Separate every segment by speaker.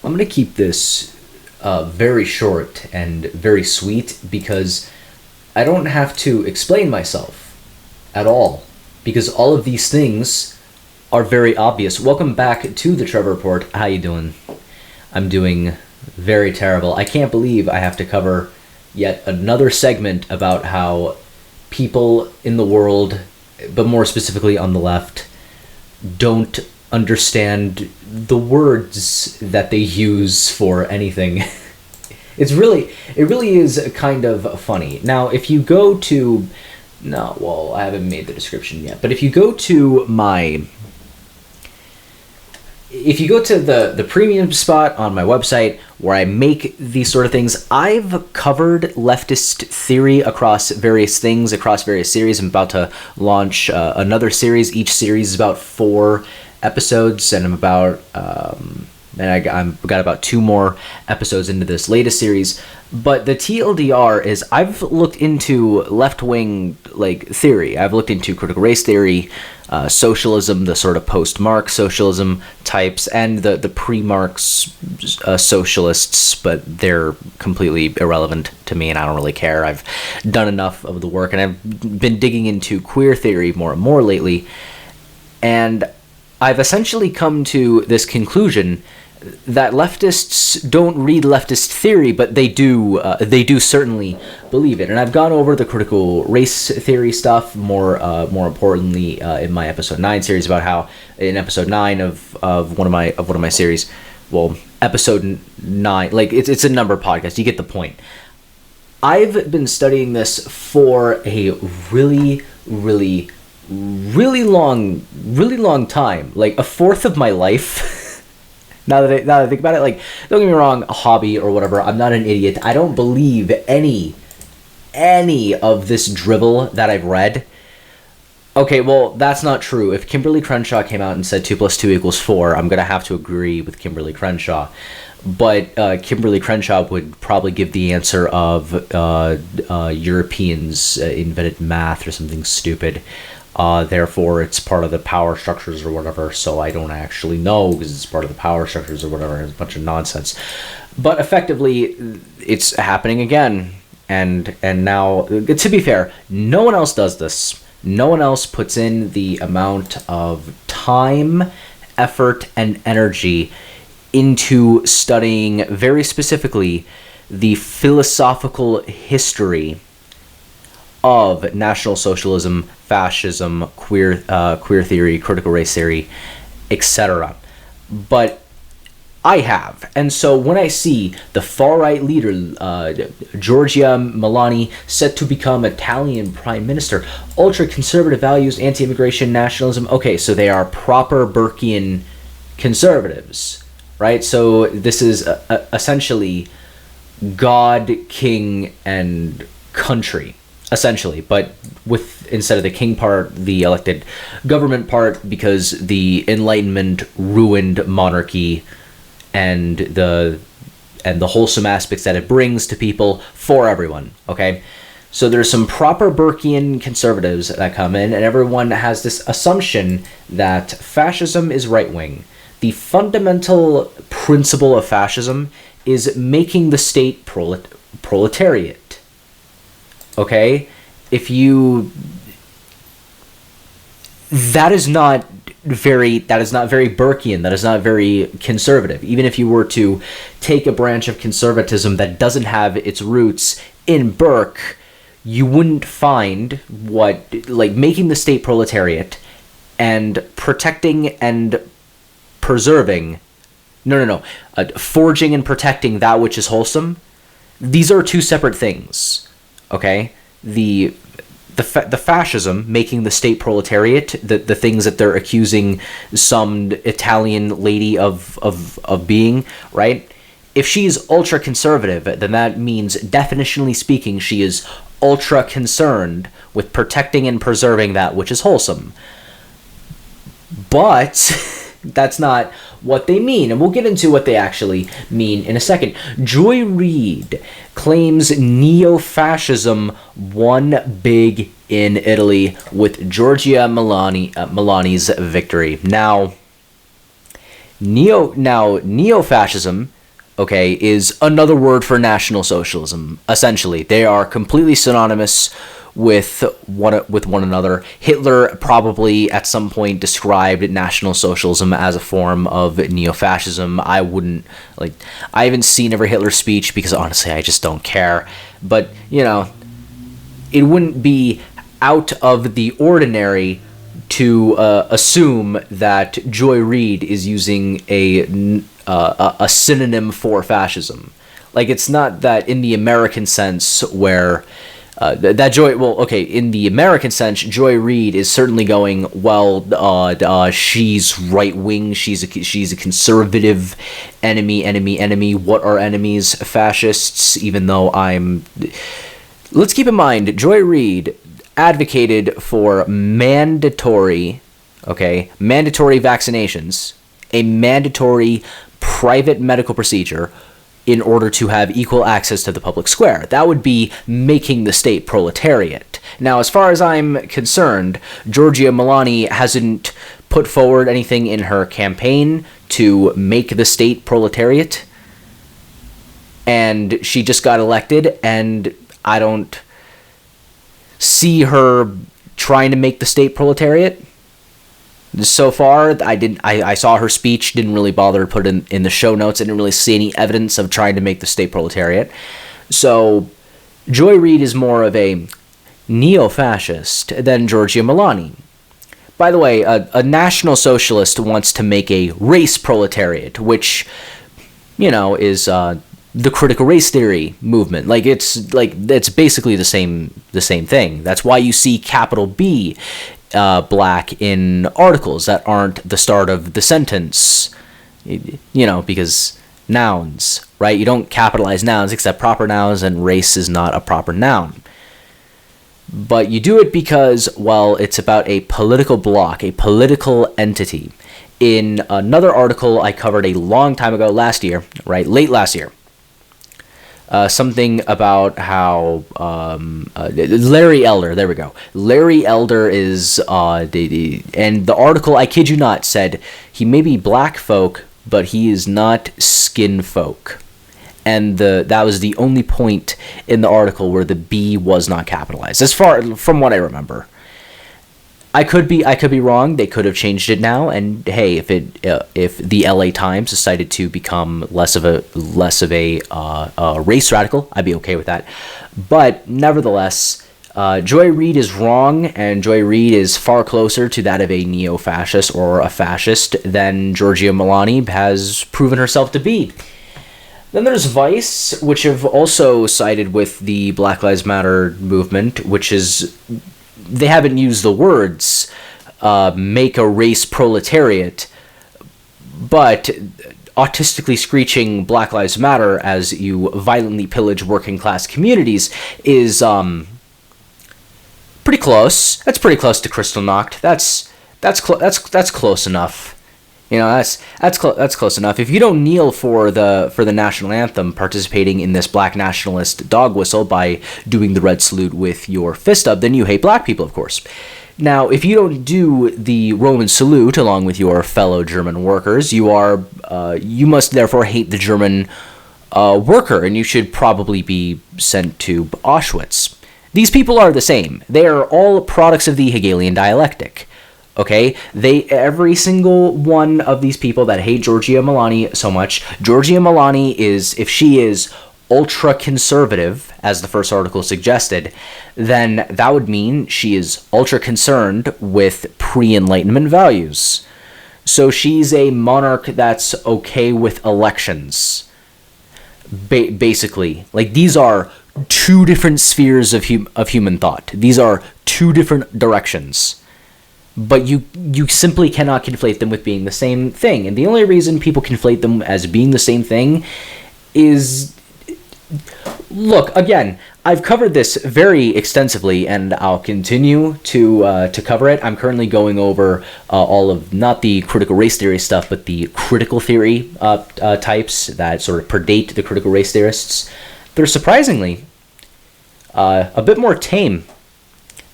Speaker 1: I'm going to keep this very short and very sweet because I don't have to explain myself at all, because all of these things are very obvious. Welcome back to the Trevor Report. How you doing? I'm doing very terrible. I can't believe I have to cover yet another segment about how people in the world, but more specifically on the left, don't understand the words that they use for anything. It really is kind of funny. Now, if you go to, no, well, I haven't made the description yet, but if you go to the premium spot on my website where I make these sort of things, I've covered leftist theory across various things, across various series. I'm about to launch another series. Each series is about 4 episodes, and I've got about 2 more episodes into this latest series. But the TLDR is I've looked into left-wing theory. I've looked into critical race theory, socialism, the sort of post-Marx socialism types, and the pre-Marx socialists, but they're completely irrelevant to me, and I don't really care. I've done enough of the work, and I've been digging into queer theory more and more lately, and I've essentially come to this conclusion that leftists don't read leftist theory, but they do certainly believe it. And I've gone over the critical race theory stuff more importantly in my episode 9 series, about how in episode 9 of one of my series, well, episode 9, it's a number podcast, you get the point. I've been studying this for a really long time, like a fourth of my life. Now that I think about it, don't get me wrong, a hobby or whatever, I'm not an idiot. I don't believe any of this drivel that I've read. Okay, well, that's not true. If Kimberly Crenshaw came out and said 2 + 2 = 4, I'm going to have to agree with Kimberly Crenshaw. But Kimberly Crenshaw would probably give the answer of Europeans invented math or something stupid. Therefore, it's part of the power structures or whatever, so I don't actually know because it's part of the power structures or whatever. It's a bunch of nonsense. But effectively, it's happening again. And now, to be fair, no one else does this. No one else puts in the amount of time, effort, and energy into studying very specifically the philosophical history of National Socialism, fascism, queer theory, critical race theory, etc. But I have. And so when I see the far-right leader, Giorgia Meloni, set to become Italian prime minister, ultra-conservative values, anti-immigration, nationalism, okay, so they are proper Burkean conservatives, right? So this is essentially God, king, and country, essentially, but with, instead of the king part, the elected government part, because the Enlightenment ruined monarchy and the wholesome aspects that it brings to people for everyone, okay? So there's some proper Burkean conservatives that come in, and everyone has this assumption that fascism is right-wing. The fundamental principle of fascism is making the state proletariat. Okay, that is not very Burkean. That is not very conservative. Even if you were to take a branch of conservatism that doesn't have its roots in Burke, you wouldn't find making the state proletariat and protecting and preserving. Forging and protecting that which is wholesome. These are 2 separate things. Okay, the fascism, making the state proletariat, the things that they're accusing some Italian lady of being, right? If she's ultra conservative, then that means, definitionally speaking, she is ultra concerned with protecting and preserving that which is wholesome. But that's not what they mean, and we'll get into what they actually mean in a second. Joy Reid claims neo-fascism won big in Italy with Giorgia Meloni's victory. Now, Neo-fascism, okay, is another word for National Socialism. Essentially, they are completely synonymous with one another. Hitler probably at some point described National Socialism as a form of neo-fascism. I haven't seen every Hitler speech because honestly I just don't care. But, it wouldn't be out of the ordinary to assume that Joy Reid is using a synonym for fascism. Like, it's not that in the American sense where in the American sense, Joy Reid is certainly going, she's right wing, she's a conservative, enemy. What are enemies? Fascists. Even though let's keep in mind, Joy Reid advocated for mandatory vaccinations, a mandatory private medical procedure in order to have equal access to the public square. That would be making the state proletariat. Now, as far as I'm concerned, Giorgia Meloni hasn't put forward anything in her campaign to make the state proletariat, and she just got elected, and I don't see her trying to make the state proletariat. So far, I saw her speech, didn't really bother to put it in the show notes. I didn't really see any evidence of trying to make the state proletariat. So, Joy Reid is more of a neo-fascist than Giorgia Meloni. By the way, a National Socialist wants to make a race proletariat, which, is the critical race theory movement. It's basically the same thing. That's why you see capital B black in articles that aren't the start of the sentence, because nouns, right? You don't capitalize nouns except proper nouns, and race is not a proper noun. But you do it because, it's about a political bloc, a political entity. In another article I covered a long time ago, late last year, something about how Larry Elder, there we go. Larry Elder is, and the article, I kid you not, said he may be black folk, but he is not skin folk. And that was the only point in the article where the B was not capitalized, from what I remember. I could be wrong. They could have changed it now. And hey, if the LA Times decided to become less of a race radical, I'd be okay with that. But nevertheless, Joy Reid is wrong, and Joy Reid is far closer to that of a neo-fascist or a fascist than Giorgia Meloni has proven herself to be. Then there's Vice, which have also sided with the Black Lives Matter movement, which is, they haven't used the words make a race proletariat, but autistically screeching Black Lives Matter as you violently pillage working class communities is pretty close. That's pretty close to Kristallnacht. That's close enough. That's close enough. If you don't kneel for the national anthem, participating in this black nationalist dog whistle by doing the red salute with your fist up, then you hate black people, of course. Now, if you don't do the Roman salute along with your fellow German workers, you must therefore hate the German worker, and you should probably be sent to Auschwitz. These people are the same. They are all products of the Hegelian dialectic. Okay, every single one of these people that hate Giorgia Meloni so much, Giorgia Meloni if she is ultra-conservative, as the first article suggested, then that would mean she is ultra-concerned with pre-Enlightenment values. So she's a monarch that's okay with elections. Basically, these are two different spheres of human thought. These are two different directions. But you simply cannot conflate them with being the same thing. And the only reason people conflate them as being the same thing is... Look, again, I've covered this very extensively, and I'll continue to cover it. I'm currently going over all of, not the critical race theory stuff, but the critical theory types that sort of predate the critical race theorists. They're surprisingly a bit more tame.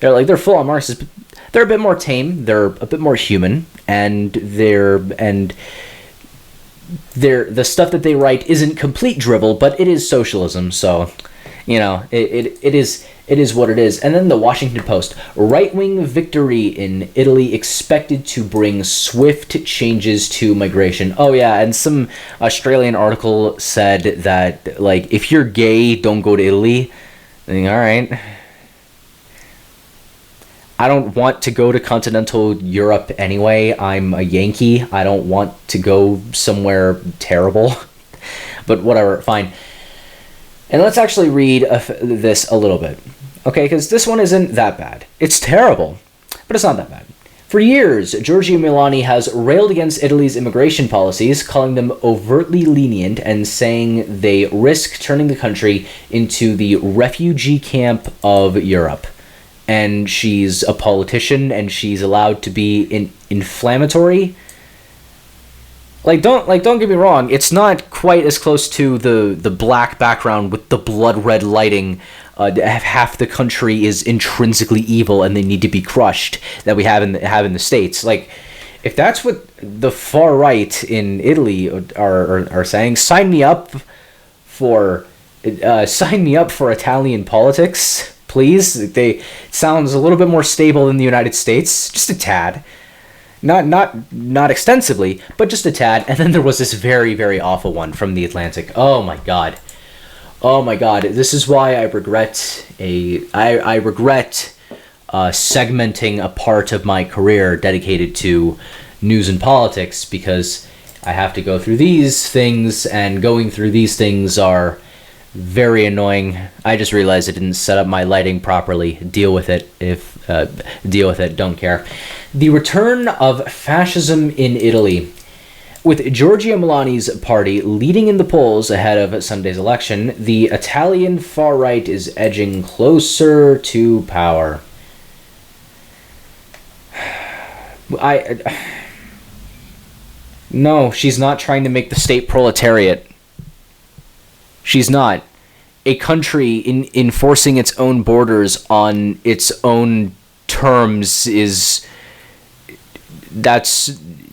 Speaker 1: They're full on Marxists, but they're a bit more tame, they're a bit more human, and the stuff that they write isn't complete drivel, but it is socialism. So, it is what it is. And then the Washington Post: right-wing victory in Italy expected to bring swift changes to migration. Oh yeah, and some Australian article said that, like, if you're gay, don't go to Italy. All right. I don't want to go to continental Europe anyway. I'm a Yankee. I don't want to go somewhere terrible. But whatever, fine. And let's actually read this a little bit. Okay, because this one isn't that bad. It's terrible, but it's not that bad. For years, Giorgia Meloni has railed against Italy's immigration policies, calling them overtly lenient and saying they risk turning the country into the refugee camp of Europe. And she's a politician, and she's allowed to be inflammatory. Don't get me wrong. It's not quite as close to the black background with the blood red lighting. Half the country is intrinsically evil, and they need to be crushed. That we have in the States. Like, if that's what the far right in Italy are saying, sign me up for Italian politics. Please, it sounds a little bit more stable than the United States, just a tad, not extensively, but just a tad. And then there was this very, very awful one from the Atlantic. Oh my god, this is why I regret segmenting a part of my career dedicated to news and politics, because I have to go through these things, and going through these things are very annoying. I just realized I didn't set up my lighting properly. Deal with it. Don't care. The return of fascism in Italy. With Giorgia Meloni's party leading in the polls ahead of Sunday's election, the Italian far right is edging closer to power. No, she's not trying to make the state proletariat. She's not. A country enforcing its own borders on its own terms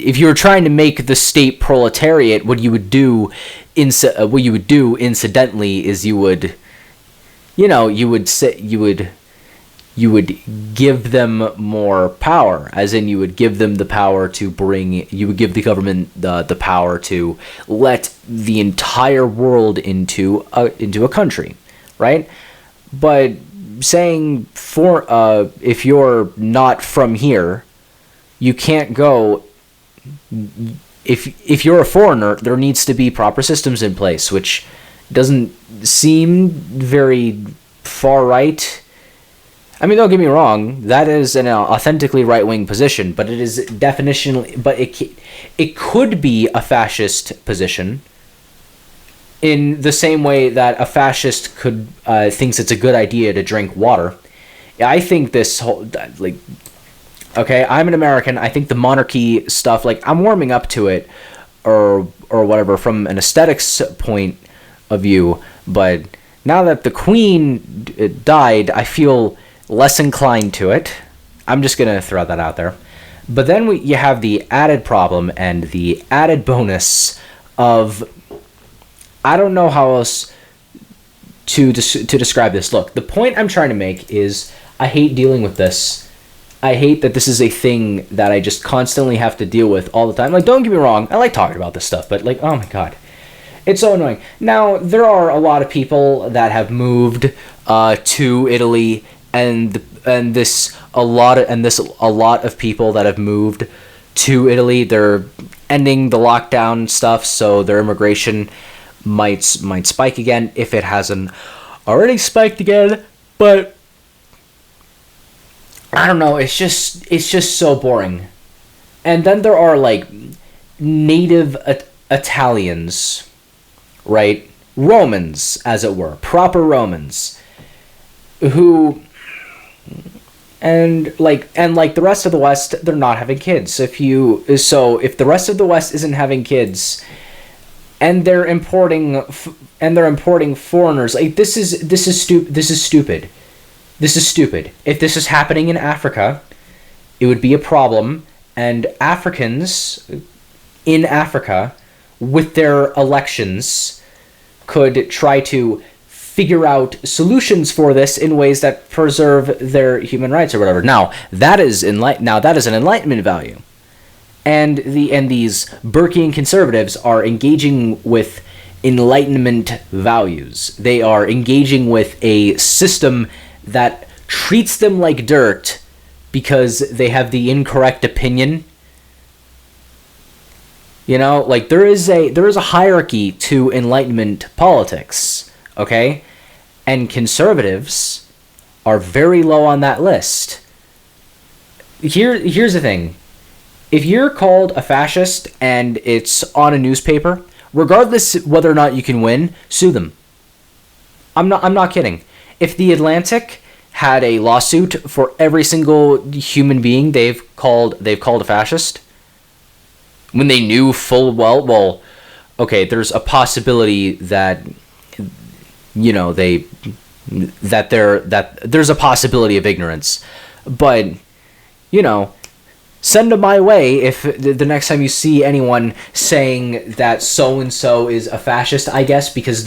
Speaker 1: if you were trying to make the state proletariat, what you would do incidentally is you would give them more power, as in you would give them the power you would give the government the power to let the entire world into a country, right? But saying if you're not from here, you can't go. If you're a foreigner, there needs to be proper systems in place, which doesn't seem very far right. I mean, don't get me wrong, that is an authentically right-wing position, but it is definitionally, but it could be a fascist position, in the same way that a fascist thinks it's a good idea to drink water. I think this whole, okay, I'm an American, I think the monarchy stuff, I'm warming up to it, or whatever, from an aesthetics point of view, but now that the Queen died, I feel less inclined to it. I'm just going to throw that out there. But then you have the added problem and the added bonus of, I don't know how else to describe this. Look, the point I'm trying to make is I hate dealing with this. I hate that this is a thing that I just constantly have to deal with all the time. Don't get me wrong, I like talking about this stuff, but oh my god, it's so annoying. Now, there are a lot of people that have moved to Italy, and a lot of people that have moved to Italy, they're ending the lockdown stuff, so their immigration might spike again if it hasn't already spiked again. But I don't know, it's just so boring. And then there are native Italians, right? Romans, as it were, proper Romans, who and the rest of the West, they're not having kids. If the rest of the West isn't having kids, and they're importing foreigners, this is stupid. If this is happening in Africa, it would be a problem, and Africans in Africa with their elections, could try to figure out solutions for this in ways that preserve their human rights or whatever. Now, that is an Enlightenment value. And these Burkean conservatives are engaging with Enlightenment values. They are engaging with a system that treats them like dirt because they have the incorrect opinion. You know, like there is a hierarchy to Enlightenment politics, okay? And conservatives are very low on that list. Here's the thing. If you're called a fascist and it's on a newspaper, regardless whether or not you can win, sue them. I'm not kidding. If the Atlantic had a lawsuit for every single human being they've called a fascist, when they knew full well, okay, there's a possibility that, you know, there's a possibility of ignorance, but, you know, send them my way if the next time you see anyone saying that so-and-so is a fascist, I guess, because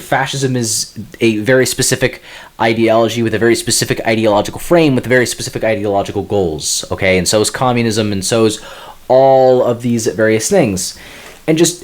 Speaker 1: fascism is a very specific ideology with a very specific ideological frame with very specific ideological goals, okay? And so is communism, and so is all of these various things. And just,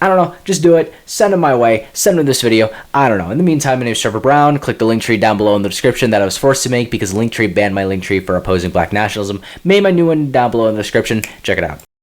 Speaker 1: I don't know, just do it. Send them my way. Send them this video. I don't know. In the meantime, my name is Trevor Brown. Click the Linktree down below in the description that I was forced to make because Linktree banned my Linktree for opposing black nationalism. Made my new one down below in the description. Check it out.